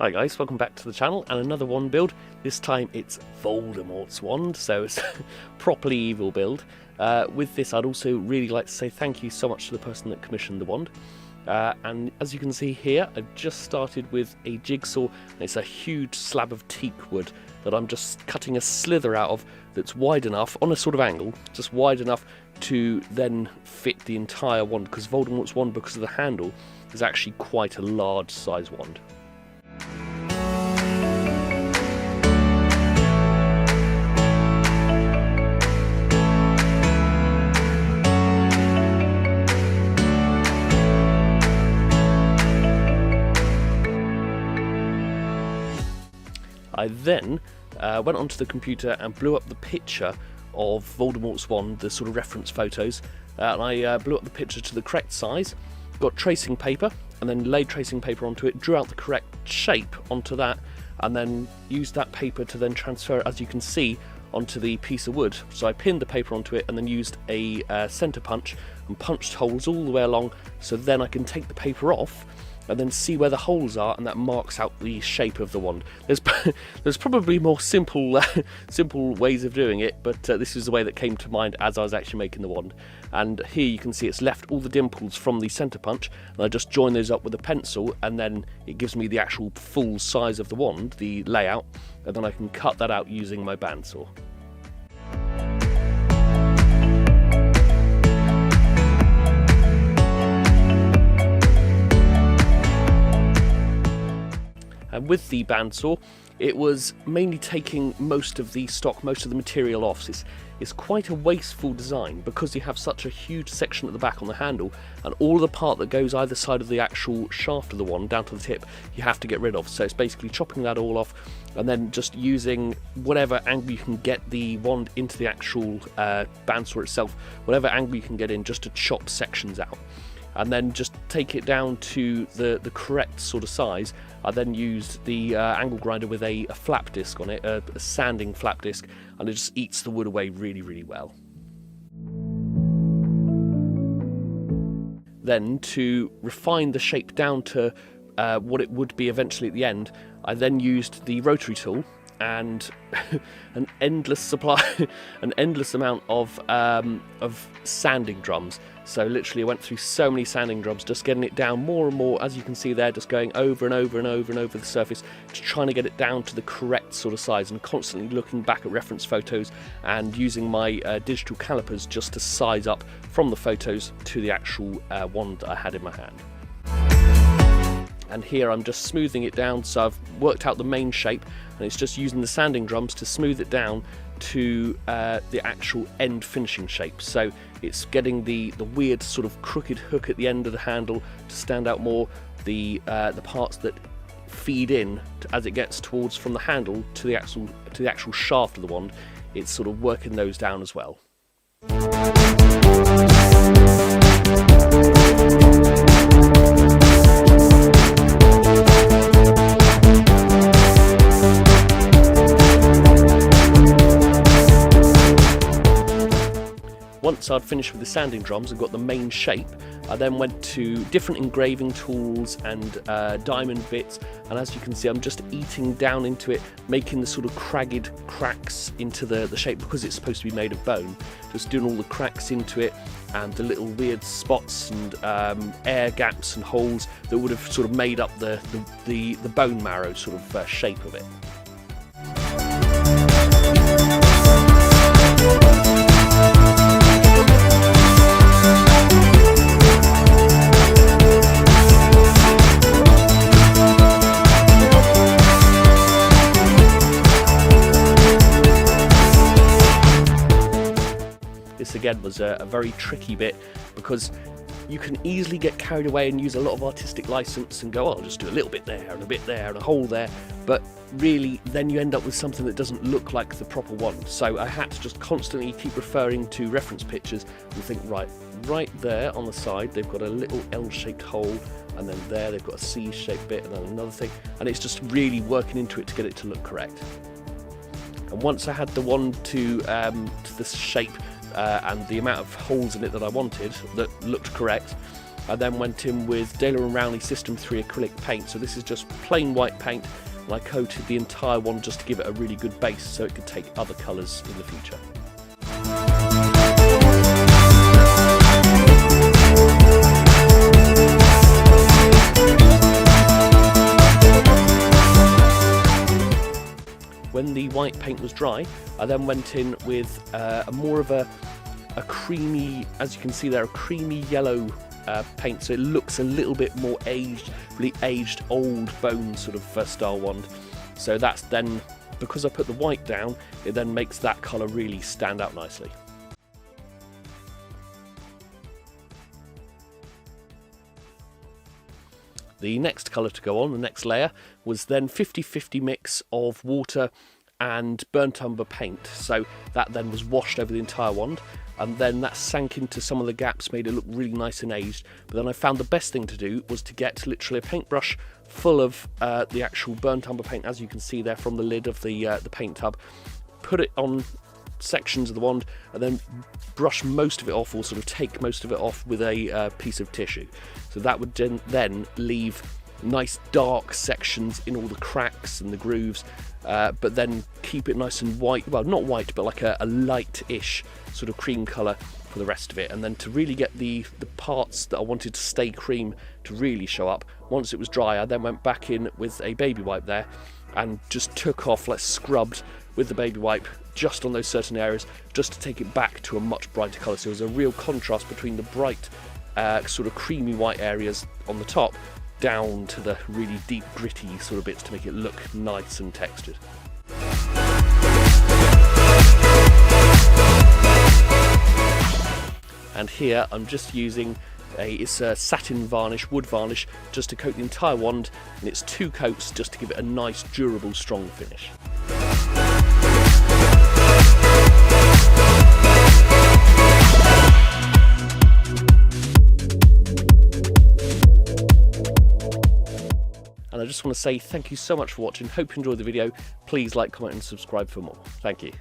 Hi guys, welcome back to the channel and another wand build. This time it's Voldemort's wand, so it's a properly evil build. With this I'd also really like to say thank you so much to the person that commissioned the wand. And as you can see here, I've just started with a jigsaw, and it's a huge slab of teak wood that I'm just cutting a slither out of that's wide enough, on a sort of angle, just wide enough to then fit the entire wand, because Voldemort's wand, because of the handle, is actually quite a large size wand. I then went onto the computer and blew up the picture of Voldemort's wand, the sort of reference photos, and I blew up the picture to the correct size, got tracing paper, and then laid tracing paper onto it, drew out the correct shape onto that, and then used that paper to then transfer it, as you can see, onto the piece of wood. So I pinned the paper onto it and then used a centre punch and punched holes all the way along, so then I can take the paper off and then see where the holes are, and that marks out the shape of the wand. There's probably more simple ways of doing it, but this is the way that came to mind as I was actually making the wand. And here you can see it's left all the dimples from the centre punch, and I just join those up with a pencil, and then it gives me the actual full size of the wand, the layout, and then I can cut that out using my bandsaw. And with the bandsaw, it was mainly taking most of the stock, most of the material off. It's quite a wasteful design because you have such a huge section at the back on the handle, and all of the part that goes either side of the actual shaft of the wand down to the tip you have to get rid of. So it's basically chopping that all off and then just using whatever angle you can get the wand into the actual bandsaw itself, whatever angle you can get in, just to chop sections out. And then just take it down to the correct sort of size. I then used the angle grinder with a flap disc on it, a sanding flap disc, and it just eats the wood away really, really well. Then to refine the shape down to what it would be eventually at the end, I then used the rotary tool and an endless amount of sanding drums. So literally I went through so many sanding drums, just getting it down more and more, as you can see there, just going over and over and over and over the surface, just trying to get it down to the correct sort of size, and constantly looking back at reference photos and using my digital calipers just to size up from the photos to the actual wand that I had in my hand. And here I'm just smoothing it down, so I've worked out the main shape, and it's just using the sanding drums to smooth it down to the actual end finishing shape. So it's getting the weird sort of crooked hook at the end of the handle to stand out more, the parts that feed in as it gets towards from the handle to the actual shaft of the wand. It's sort of working those down as well. Once I'd finished with the sanding drums and got the main shape, I then went to different engraving tools and diamond bits, and as you can see I'm just eating down into it, making the sort of cragged cracks into the shape, because it's supposed to be made of bone, just doing all the cracks into it and the little weird spots and air gaps and holes that would have sort of made up the bone marrow sort of shape of it. This again was a very tricky bit, because you can easily get carried away and use a lot of artistic license and go, oh, I'll just do a little bit there and a bit there and a hole there, but really then you end up with something that doesn't look like the proper one. So I had to just constantly keep referring to reference pictures and think, right there on the side they've got a little L-shaped hole, and then there they've got a C-shaped bit, and then another thing, and it's just really working into it to get it to look correct. And once I had the wand to this shape and the amount of holes in it that I wanted that looked correct, I then went in with Daler & Rowney System 3 acrylic paint. So this is just plain white paint, and I coated the entire one just to give it a really good base so it could take other colours in the future. When the white paint was dry, I then went in with more of a creamy, as you can see there, a creamy yellow paint, so it looks a little bit more aged, really aged, old bone sort of style wand. So that's then, because I put the white down, it then makes that colour really stand out nicely. The next colour to go on, the next layer, was then 50-50 mix of water and burnt umber paint. So that then was washed over the entire wand, and then that sank into some of the gaps, made it look really nice and aged. But then I found the best thing to do was to get literally a paintbrush full of the actual burnt umber paint, as you can see there from the lid of the paint tub, put it on sections of the wand, and then brush most of it off, or sort of take most of it off with a piece of tissue. So that would then leave nice dark sections in all the cracks and the grooves, but then keep it nice and white, well, not white, but like a light-ish sort of cream colour for the rest of it. And then to really get the parts that I wanted to stay cream to really show up, once it was dry, I then went back in with a baby wipe there and just took off, scrubbed with the baby wipe just on those certain areas, just to take it back to a much brighter colour. So there was a real contrast between the bright sort of creamy white areas on the top down to the really deep gritty sort of bits to make it look nice and textured. And here I'm just using it's a satin varnish, wood varnish, just to coat the entire wand, and it's 2 coats just to give it a nice, durable, strong finish. And I just want to say thank you so much for watching. Hope you enjoyed the video. Please like, comment and subscribe for more. Thank you.